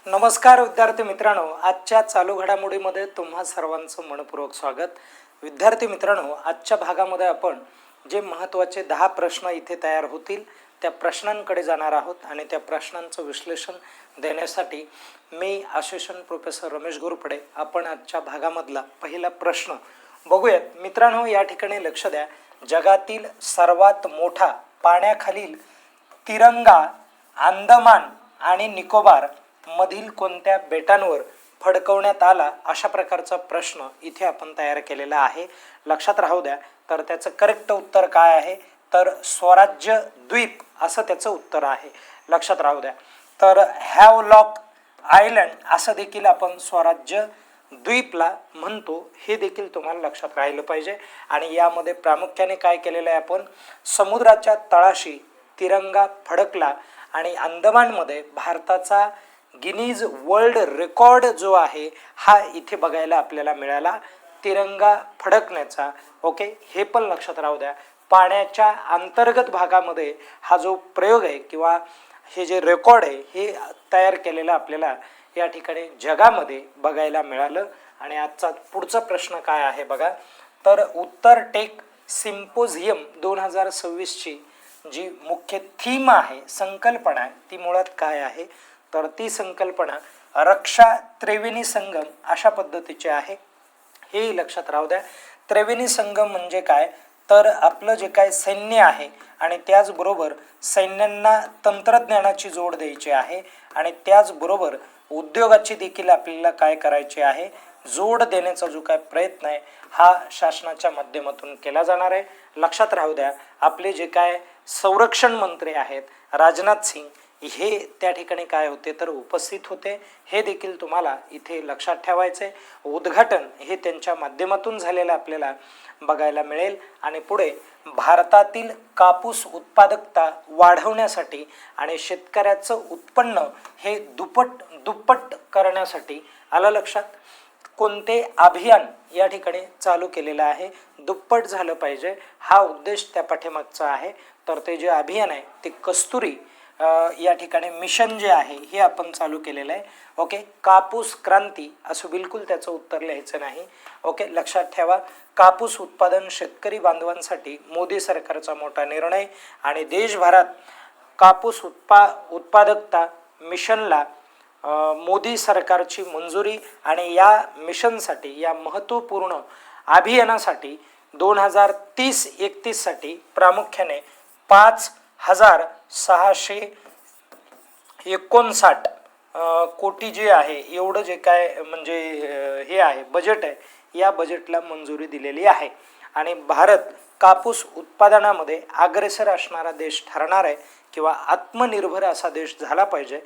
नमस्कार विद्यार्थी मित्रांनो, आजच्या चालू घडामोडीमध्ये तुम्हा सर्वांचं मनपूर्वक स्वागत. विद्यार्थी मित्रांनो, आजच्या भागामध्ये आपण जे महत्त्वाचे 10 प्रश्न इथे तयार होतील त्या प्रश्नांकडे जाणार आहोत आणि त्या प्रश्नांचं विश्लेषण देण्यासाठी मी असिस्टंट प्रोफेसर रमेश घोरपडे आपण आजच्या भागामधला पहिला प्रश्न बघूयात. मित्रांनो, या ठिकाणी लक्ष द्या. जगातील सर्वात मोठा पाण्याखालील तिरंगा अंदमान आणि निकोबार मधील कोणत्या बेटांवर फडकवण्यात आला, अशा प्रकारचा प्रश्न इथे आपण तयार केलेला आहे. लक्षात राहू द्या. तर त्याचं करेक्ट उत्तर काय आहे, तर स्वराज्य द्वीप असं त्याचं उत्तर आहे. लक्षात राहू द्या. तर हॅवलॉक आयलंड असं देखील आपण स्वराज्य द्वीपला म्हणतो, हे देखील तुम्हाला लक्षात राहिलं पाहिजे. आणि यामध्ये प्रामुख्याने काय केलेलं आहे, आपण समुद्राच्या तळाशी तिरंगा फडकला आणि अंदमानमध्ये भारताचा गिनीज वर्ल्ड रेकॉर्ड जो आहे हा इथे बघायला आपल्याला मिळाला, तिरंगा फडकण्याचा. ओके, हे पण लक्षात राहू द्या. पाण्याच्या अंतर्गत भागामध्ये हा जो प्रयोग आहे किंवा हे जे रेकॉर्ड आहे हे तयार केलेलं आपल्याला या ठिकाणी जगामध्ये बघायला मिळालं. आणि आजचा पुढचा प्रश्न काय आहे बघा, तर उत्तर टेक सिम्पोजियम 2026ची जी मुख्य थीम आहे, संकल्पना आहे, ती मुळात काय आहे, तर ती संकल्पना रक्षा त्रिवेणी संगम अशा पद्धतीची आहे. हे लक्षात राहू द्या. त्रिवेणी संगम म्हणजे काय, तर आपलं जे काय सैन्य आहे आणि त्याचबरोबर सैन्यांना तंत्रज्ञानाची जोड द्यायची आहे आणि त्याचबरोबर उद्योगाची देखील आपल्याला काय करायची आहे, जोड देण्याचा जो काय प्रयत्न आहे हा शासनाच्या माध्यमातून केला जाणार आहे. लक्षात राहू द्या. आपले जे काय संरक्षण मंत्री आहेत राजनाथ सिंग, हे त्या ठिकाणी काय होते तर उपस्थित होते. हे देखील तुम्हाला इथे लक्षात ठेवायचे. उद्घाटन हे त्यांच्या माध्यमातून झालेलं आपल्याला बघायला मिळेल. आणि पुढे भारतातील कापूस उत्पादकता वाढवण्यासाठी आणि शेतकऱ्याचं उत्पन्न हे दुप्पट करण्यासाठी आलं लक्षात, कोणते अभियान या ठिकाणी चालू केलेलं आहे, दुप्पट झालं पाहिजे हा उद्देश त्या पाठीमागचा आहे. तर ते जे अभियान आहे ते कस्तुरी या ठिकाणी मिशन जे आहे हे आपण चालू केलेलं आहे. ओके, कापूस क्रांती असं बिलकुल त्याचं उत्तर लिहायचं नाही. ओके, लक्षात ठेवा. कापूस उत्पादन शेतकरी बांधवांसाठी मोदी सरकारचा मोठा निर्णय आणि देशभरात कापूस उत्पादकता मिशनला मोदी सरकारची मंजुरी. आणि या मिशनसाठी, या महत्त्वपूर्ण अभियानासाठी 2030-31 साठी प्रामुख्याने 5,659 कोटी जे आहे एवढं जे काय म्हणजे हे आहे बजेट आहे, या बजेटला मंजुरी दिलेली आहे. आणि भारत कापूस उत्पादनामध्ये अग्रेसर असणारा देश ठरणार आहे किंवा आत्मनिर्भर असा देश झाला पाहिजे.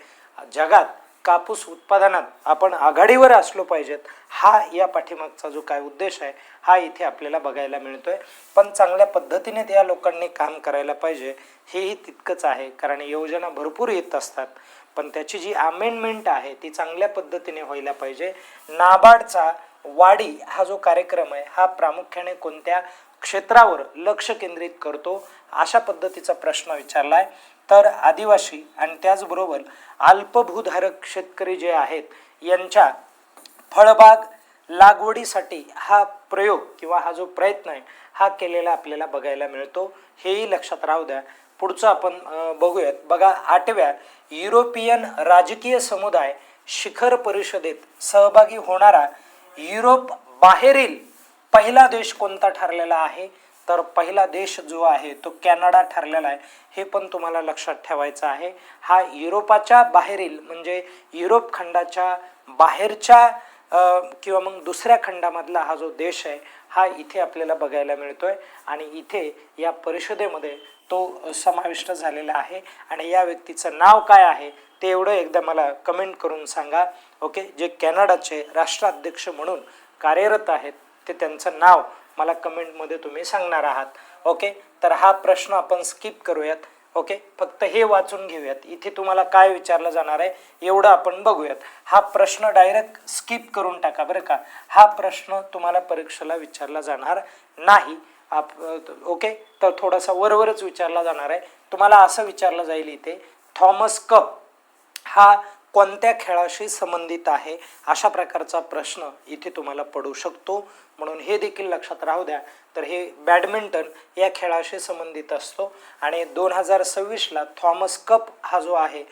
जगात कापूस उत्पादनात आपण आघाडीवर असलो पाहिजेत, हा या पाठीमागचा जो काय उद्देश आहे हा इथे आपल्याला बघायला मिळतोय. पण चांगल्या पद्धतीने त्या लोकांनी काम करायला पाहिजे, हेही तितकंच आहे. कारण योजना भरपूर येत असतात, पण त्याची जी अमेंडमेंट आहे ती चांगल्या पद्धतीने व्हायला पाहिजे. नाबार्डचा वाडी हा जो कार्यक्रम आहे हा प्रामुख्याने कोणत्या क्षेत्रावर लक्ष केंद्रित करतो, अशा पद्धतीचा प्रश्न विचारलाय. तर आदिवासी आणि त्याचबरोबर अल्पभूधारक शेतकरी जे आहेत यांच्या फळबाग लागवडीसाठी हा प्रयोग किंवा हा जो प्रयत्न आहे हा केलेला आपल्याला बघायला मिळतो, हेही लक्षात राहू द्या. पुढचं आपण बघूयात. बघा, 8व्या युरोपियन राजकीय समुदाय शिखर परिषदेत सहभागी होणारा युरोप बाहेरील पहिला देश कोणता ठरलेला आहे, तर पहिला देश जो आहे तो कॅनडा ठरलेला आहे. हे पण तुम्हाला लक्षात ठेवायचं आहे. हा युरोपाच्या बाहेरील म्हणजे युरोप खंडाच्या बाहेरच्या किंवा मग दुसऱ्या खंडामधला हा जो देश आहे हा इथे आपल्याला बघायला मिळतोय. आणि इथे या परिषदेमध्ये तो समाविष्ट झालेला आहे. आणि या व्यक्तीचं नाव काय आहे ते एवढं एकदा मला कमेंट करून सांगा. ओके, जे कॅनडाचे राष्ट्राध्यक्ष म्हणून कार्यरत आहेत ते त्यांचं नाव मला कमेंटमध्ये तुम्ही सांगणार आहात. ओके, तर हा प्रश्न आपण स्किप करूयात. ओके, फक्त हे वाचून घेऊयात. इथे तुम्हाला काय विचारलं जाणार आहे एवढं आपण बघूयात. हा प्रश्न डायरेक्ट स्किप करून टाका बरं का, हा प्रश्न तुम्हाला परीक्षेला विचारला जाणार नाही. ओके, तर थोडासा वरवरच विचारला जाणार आहे तुम्हाला. असं विचारलं जाईल इथे, थॉमस कप हा कोणत्या खेळाशी संबंधित आहे, अशा प्रकारचा प्रश्न इथे तुम्हाला पडू शकतो, म्हणून हे देखील लक्षात राहू द्या. तर हे बॅडमिंटन या खेळाशी संबंधित असतो आणि 2026ला थॉमस कप हा जो आहे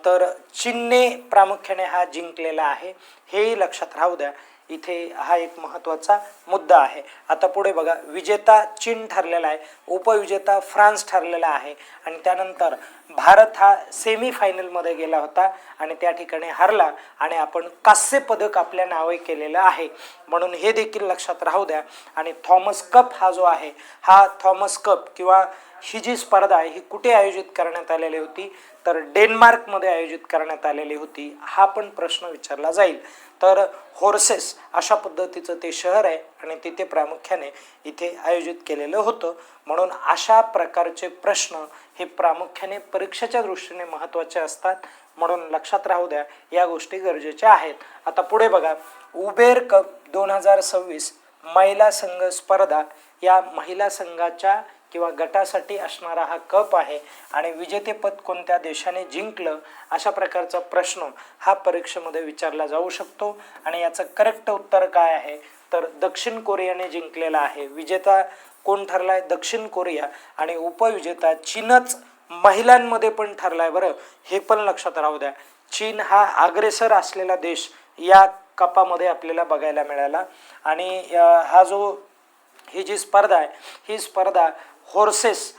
तर चीनने प्रामुख्याने हा जिंकलेला आहे, हेही लक्षात राहू द्या. इथे हा एक महत्त्वाचा मुद्दा आहे. आता पुढे बघा, विजेता चीन ठरलेला आहे, उपविजेता फ्रान्स ठरलेला आहे आणि त्यानंतर भारत हा सेमीफायनलमध्ये गेला होता आणि त्या ठिकाणी हरला आणि आपण कांस्य पदक आपल्या नावे केलेलं आहे, म्हणून हे देखील लक्षात राहू द्या. आणि थॉमस कप हा जो आहे, हा थॉमस कप किंवा ही जी स्पर्धा आहे ही कुठे आयोजित करण्यात आलेली होती, तर डेन्मार्कमध्ये आयोजित करण्यात आलेली होती. हा पण प्रश्न विचारला जाईल. तर होर्सेस अशा पद्धतीचं ते शहर आहे आणि तिथे प्रामुख्याने इथे आयोजित केलेलं होतं, म्हणून अशा प्रकारचे प्रश्न हे प्रामुख्याने परीक्षेच्या दृष्टीने महत्त्वाचे असतात, म्हणून लक्षात राहू द्या, या गोष्टी गरजेच्या आहेत. आता पुढे बघा, उबेर कप 2026 महिला संघ स्पर्धा, या महिला संघाच्या किंवा गटासाठी असणारा हा कप आहे आणि विजेतेपद कोणत्या देशाने जिंकलं, अशा प्रकारचा प्रश्न हा परीक्षेमध्ये विचारला जाऊ शकतो. आणि याचं करेक्ट उत्तर काय आहे, तर दक्षिण कोरियाने जिंकलेला आहे. विजेता कोण ठरलाय, दक्षिण कोरिया, आणि उपविजेता चीनच महिलांमध्ये पण ठरलाय. बरं, हे पण लक्षात राहू द्या, चीन हा अग्रेसर असलेला देश या कपामध्ये आपल्याला बघायला मिळाला. आणि ही जी स्पर्धा आहे, ही स्पर्धा होर्सेस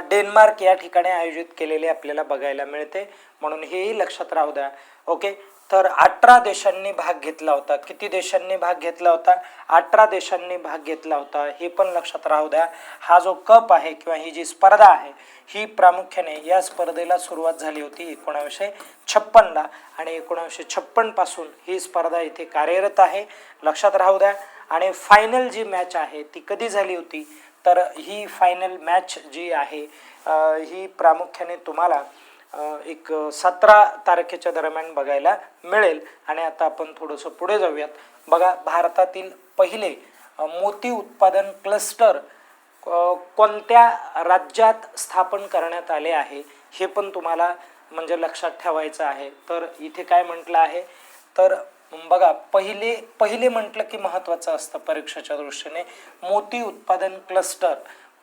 डेन्मार्क या ठिकाणी आयोजित केलेली आपल्याला बघायला मिळते, म्हणून हेही लक्षात राहू द्या. ओके, तर 18 देशांनी भाग घेतला होता. किती देशांनी भाग घेतला होता, 18 देशांनी भाग घेतला होता, हे पण लक्षात राहू द्या. हा जो कप आहे किंवा ही जी स्पर्धा आहे, ही प्रामुख्याने या स्पर्धेला सुरुवात झाली होती 1956ला आणि 1956 पासून ही स्पर्धा इथे कार्यरत आहे, लक्षात राहू द्या. आणि फायनल जी मॅच आहे ती कधी झाली होती, तर ही फायनल मॅच जी आहे ही प्रामुख्याने तुम्हाला एक 17 तारखेच्या दरम्यान बघायला मिळेल. आणि आता आपण थोडंसं पुढे जाऊयात. बघा, भारतातील पहिले मोती उत्पादन क्लस्टर कोणत्या राज्यात स्थापन करण्यात आले आहे, हे पण तुम्हाला म्हणजे लक्षात ठेवायचं आहे. तर इथे काय म्हटलं आहे, तर बघा, पहिले म्हटलं की महत्त्वाचं असतं परीक्षेच्या दृष्टीने. मोती उत्पादन क्लस्टर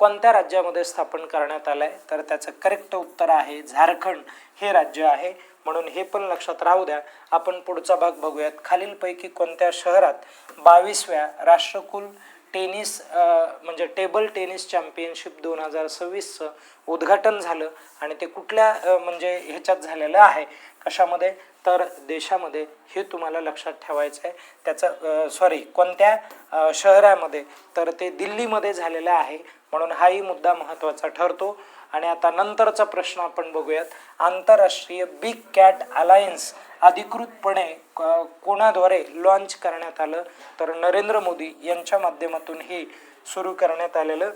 कोणत्या राज्यामध्ये स्थापन करण्यात आलंय, तर त्याचं करेक्ट उत्तर आहे झारखंड हे राज्य आहे, म्हणून हे पण लक्षात राहू द्या. आपण पुढचा भाग बघूयात. खालीलपैकी कोणत्या शहरात 22व्या राष्ट्रकुल टेनिस म्हणजे टेबल टेनिस चॅम्पियनशिप 2026चं उद्घाटन झालं आणि ते कुठल्या म्हणजे ह्याच्यात झालेलं आहे, कशामध्ये, तर देशामध्ये, हे तुम्हाला लक्षात ठेवायचं आहे. त्याचं कोणत्या शहरामध्ये, तर ते दिल्लीमध्ये झालेलं आहे, म्हणून हाही मुद्दा महत्त्वाचा ठरतो. आणि आता नंतरचा प्रश्न आपण बघूयात. आंतरराष्ट्रीय बिग कॅट अलायन्स अधिकृतपणे कोणाद्वारे लॉन्च करण्यात आलं, तर नरेंद्र मोदी यांच्या माध्यमातून हे सुरू करण्यात आलेलं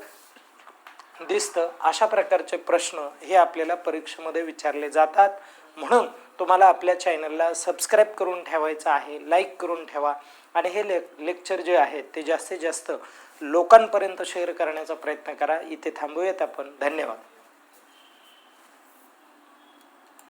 दिसतं. अशा प्रकारचे प्रश्न हे आपल्याला परीक्षेमध्ये विचारले जातात, म्हणून तुम्हाला आपल्या चॅनलला सबस्क्राईब करून ठेवायचं आहे, लाईक करून ठेवा आणि हे लेक्चर जे आहे ते जास्तीत जास्त लोकांपर्यंत शेअर करण्याचा प्रयत्न करा. इथे थांबूयात आपण. धन्यवाद.